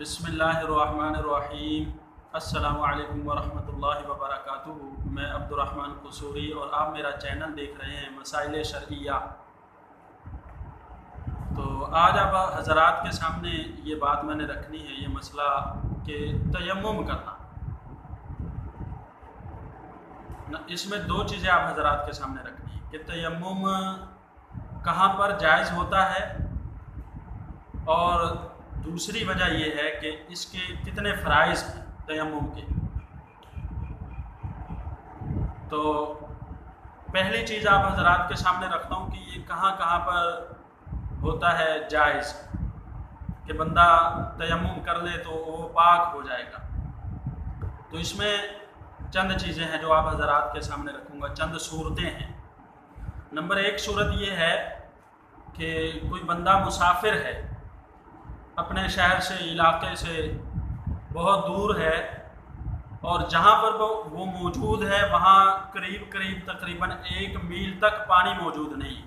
बिस्मिल्लाहिर्रहमानिर्रहीम। अस्सलामु अलैकुम वरहमतुल्लाहि वबरकातुहू। मैं अब्दुर्रहमान कुसूरी और आप मेरा चैनल देख रहे हैं मसाइल शरइया। तो आज आप हज़रात के सामने ये बात मैंने रखनी है, ये मसला कि तयम्मुम करना। इसमें दो चीज़ें आप हज़रात के सामने रखनी है कि तयम्मुम कहाँ पर जायज़ होता है और दूसरी वजह यह है कि इसके कितने फ़राइज़ हैं तयम्मुम के। तो पहली चीज़ आप हज़रात के सामने रखता हूँ कि ये कहाँ कहाँ पर होता है जायज़ कि बंदा तयम्मुम कर ले तो वो पाक हो जाएगा। तो इसमें चंद चीज़ें हैं जो आप हज़रात के सामने रखूँगा, चंद सूरतें हैं। नंबर एक सूरत ये है कि कोई बंदा मुसाफिर है, अपने शहर से इलाके से बहुत दूर है और जहाँ पर वो मौजूद है वहाँ करीब तकरीबन 1 मील तक पानी मौजूद नहीं है।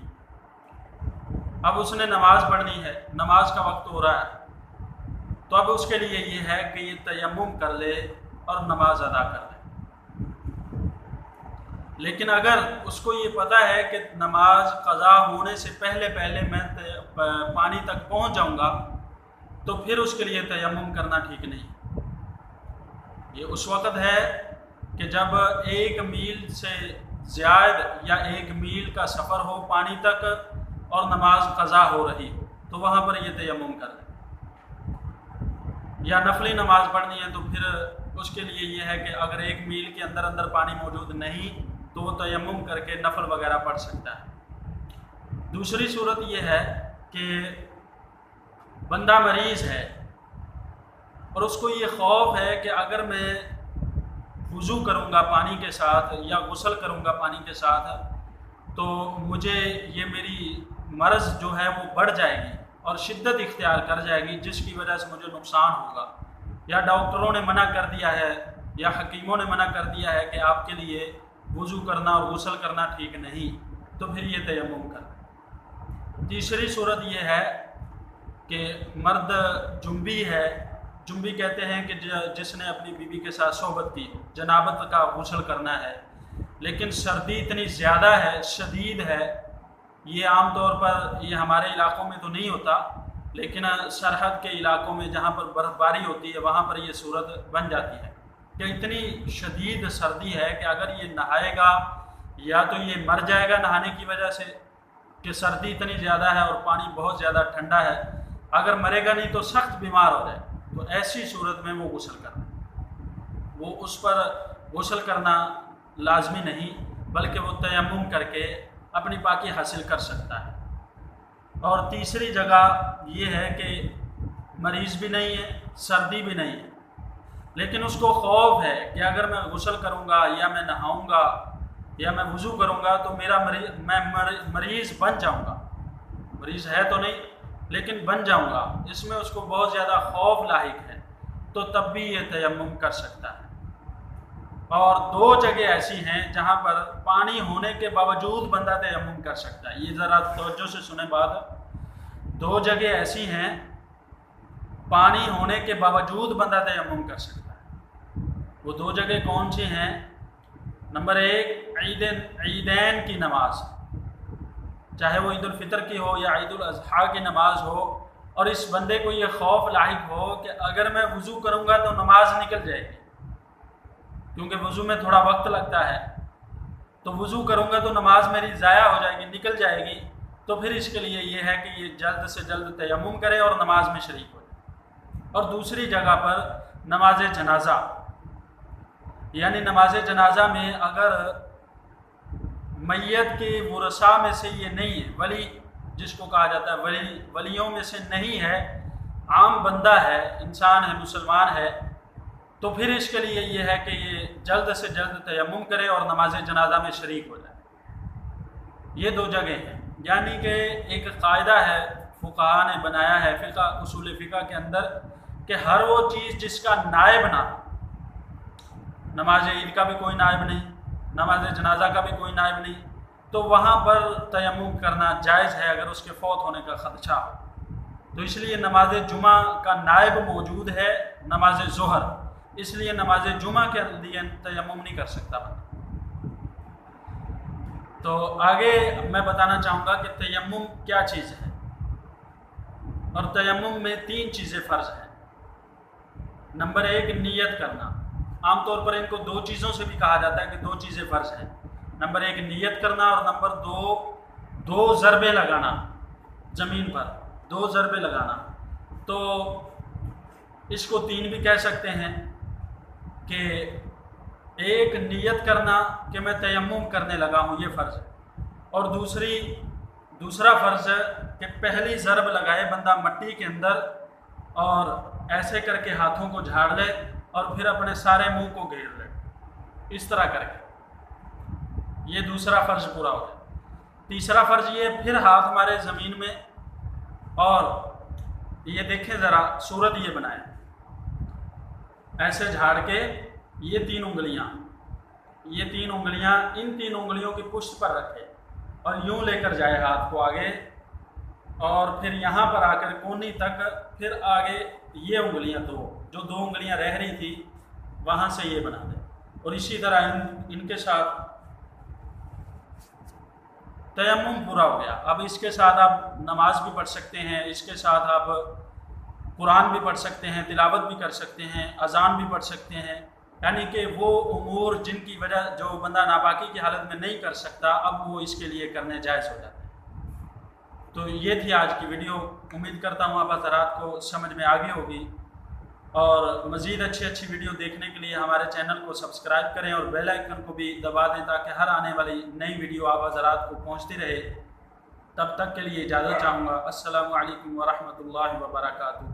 अब उसने नमाज़ पढ़नी है, नमाज का वक्त हो रहा है, तो अब उसके लिए ये है कि ये तयम्मुम कर ले और नमाज अदा कर ले। लेकिन अगर उसको ये पता है कि नमाज क़ज़ा होने से पहले पहले मैं पानी तक पहुँच जाऊँगा, तो फिर उसके लिए तयम्मुम करना ठीक नहीं। ये उस वक़्त है कि जब 1 मील से ज़्यादा या 1 मील का सफ़र हो पानी तक और नमाज क़ज़ा हो रही, तो वहाँ पर ये तयम्मुम कर ले। या नफली नमाज पढ़नी है तो फिर उसके लिए ये है कि अगर 1 मील के अंदर अंदर पानी मौजूद नहीं तो वो तयम्मुम करके नफल वगैरह पढ़ सकता है। दूसरी सूरत ये है कि बंदा मरीज़ है और उसको ये खौफ है कि अगर मैं वुज़ू करूँगा पानी के साथ या गुस्ल करूँगा पानी के साथ तो मुझे ये मेरी मर्ज़ जो है वो बढ़ जाएगी और शिद्दत इख्तियार कर जाएगी, जिसकी वजह से मुझे नुकसान होगा। या डॉक्टरों ने मना कर दिया है या हकीमों ने मना कर दिया है कि आपके लिए वुज़ू करना और गुस्ल करना ठीक नहीं, तो फिर ये तयम्मुम कर। तीसरी सूरत ये है कि मर्द जुम्बी है, जुम्बी कहते हैं कि जिसने अपनी बीवी के साथ सोहबत की, जनाबत का गुस्ल करना है, लेकिन सर्दी इतनी ज़्यादा है, शदीद है। ये आम तौर पर ये हमारे इलाकों में तो नहीं होता, लेकिन सरहद के इलाकों में जहाँ पर बर्फ़बारी होती है वहाँ पर ये सूरत बन जाती है कि इतनी शदीद सर्दी है कि अगर ये नहाएगा या तो ये मर जाएगा नहाने की वजह से कि सर्दी इतनी ज़्यादा है और पानी बहुत ज़्यादा ठंडा है। अगर मरेगा नहीं तो सख्त बीमार हो जाए, तो ऐसी सूरत में वो गुस्ल करना, वो उस पर गुस्ल करना लाजमी नहीं, बल्कि वो तयम्मुम करके अपनी पाकी हासिल कर सकता है। और तीसरी जगह ये है कि मरीज़ भी नहीं है, सर्दी भी नहीं है, लेकिन उसको खौफ है कि अगर मैं गुस्ल करूँगा या मैं नहाऊँगा या मैं वुज़ू करूँगा तो मैं मरीज़ बन जाऊँगा। मरीज़ है तो नहीं, लेकिन बन जाऊँगा, इसमें उसको बहुत ज़्यादा खौफ लाहिक है, तो तब भी ये तयम्मुम कर सकता है। और 2 जगह ऐसी हैं जहाँ पर पानी होने के बावजूद बंदा तयम्मुम कर सकता है। ये ज़रा तवज्जो से सुने बात। 2 जगह ऐसी हैं पानी होने के बावजूद बंदा तयम्मुम कर सकता है। वो 2 जगह कौन सी हैं? नंबर 1, ईदैन की नमाज, चाहे वो ईद उल फितर की हो या ईद उल अज़हा की नमाज हो, और इस बंदे को ये खौफ लाहिक हो कि अगर मैं वुज़ू करूँगा तो नमाज निकल जाएगी, क्योंकि वुज़ू में थोड़ा वक्त लगता है, तो वुज़ू करूँगा तो नमाज मेरी ज़ाया हो जाएगी, निकल जाएगी। तो फिर इसके लिए ये है कि ये जल्द से जल्द तयम्मुम करे और नमाज में शरीक हो जाए। और दूसरी जगह पर नमाज जनाज़ा, यानी नमाज जनाज़ा में अगर मैयत के वरसा में से ये नहीं है, वली जिसको कहा जाता है, वलियों में से नहीं है, आम बंदा है, इंसान है, मुसलमान है, तो फिर इसके लिए ये है कि ये जल्द से जल्द तयम्मुम करे और नमाज जनाज़ा में शरीक हो जाए। ये 2 जगह हैं। यानी कि एक कायदा है फुक़हा ने बनाया है फ़िक़्ह, उसूल फ़िक़्ह के अंदर, कि हर वो चीज़ जिसका नायब ना, नमाज ईद का भी कोई नायब नहीं, नमाज जनाज़ा का भी कोई नायब नहीं, तो वहाँ पर तयम्मुम करना जायज़ है अगर उसके फौत होने का ख़दशा हो। تو اس لیے نماز جمعہ کا نائب موجود ہے نماز ظہر، اس لیے نماز جمعہ کے لیے تیمم نہیں کر سکتا بندہ۔ تو آگے میں بتانا چاہوں گا کہ تیمم کیا چیز ہے، اور تیمم میں 3 چیزیں فرض ہیں۔ نمبر 1 نیت کرنا، عام طور پر ان کو 2 چیزوں سے بھی کہا جاتا ہے کہ 2 چیزیں فرض ہیں۔ نمبر 1 نیت کرنا، اور نمبر 2 ضربے لگانا زمین پر، 2 ضربے لگانا۔ تو اس کو 3 بھی کہہ سکتے ہیں کہ ایک نیت کرنا کہ میں تیمم کرنے لگا ہوں، یہ فرض ہے، اور دوسرا فرض ہے کہ پہلی ضرب لگائے بندہ مٹی کے اندر اور ایسے کر کے ہاتھوں کو جھاڑ لے اور پھر اپنے سارے منہ کو گھیر لے، اس طرح کر کے یہ دوسرا فرض پورا ہو جائے۔ تیسرا فرض یہ پھر ہاتھ مارے زمین میں، اور یہ دیکھیں ذرا صورت یہ بنائیں، ایسے جھاڑ کے یہ 3 انگلیاں ان 3 انگلیوں کی پشت پر رکھے اور یوں لے کر جائے ہاتھ کو آگے، اور پھر یہاں پر آ کر کونی تک، پھر آگے یہ انگلیاں جو 2 انگلیاں رہ رہی تھی وہاں سے یہ بنا دیں، اور اسی طرح ان کے ساتھ تیمم پورا ہو گیا۔ اب اس کے ساتھ آپ نماز بھی پڑھ سکتے ہیں، اس کے ساتھ آپ قرآن بھی پڑھ سکتے ہیں، تلاوت بھی کر سکتے ہیں، اذان بھی پڑھ سکتے ہیں، یعنی کہ وہ امور جن کی وجہ جو بندہ ناپاکی کی حالت میں نہیں کر سکتا، اب وہ اس کے لیے کرنے جائز ہو جاتے ہیں۔ تو یہ تھی آج کی ویڈیو، امید کرتا ہوں آپ حضرات کو سمجھ میں آگے ہوگی، اور مزید اچھی ویڈیو دیکھنے کے لیے ہمارے چینل کو سبسکرائب کریں اور بیل آئیکن کو بھی دبا دیں تاکہ ہر آنے والی نئی ویڈیو آپ حضرات کو پہنچتی رہے۔ تب تک کے لیے اجازت چاہوں گا۔ السلام علیکم ورحمۃ اللہ وبرکاتہ۔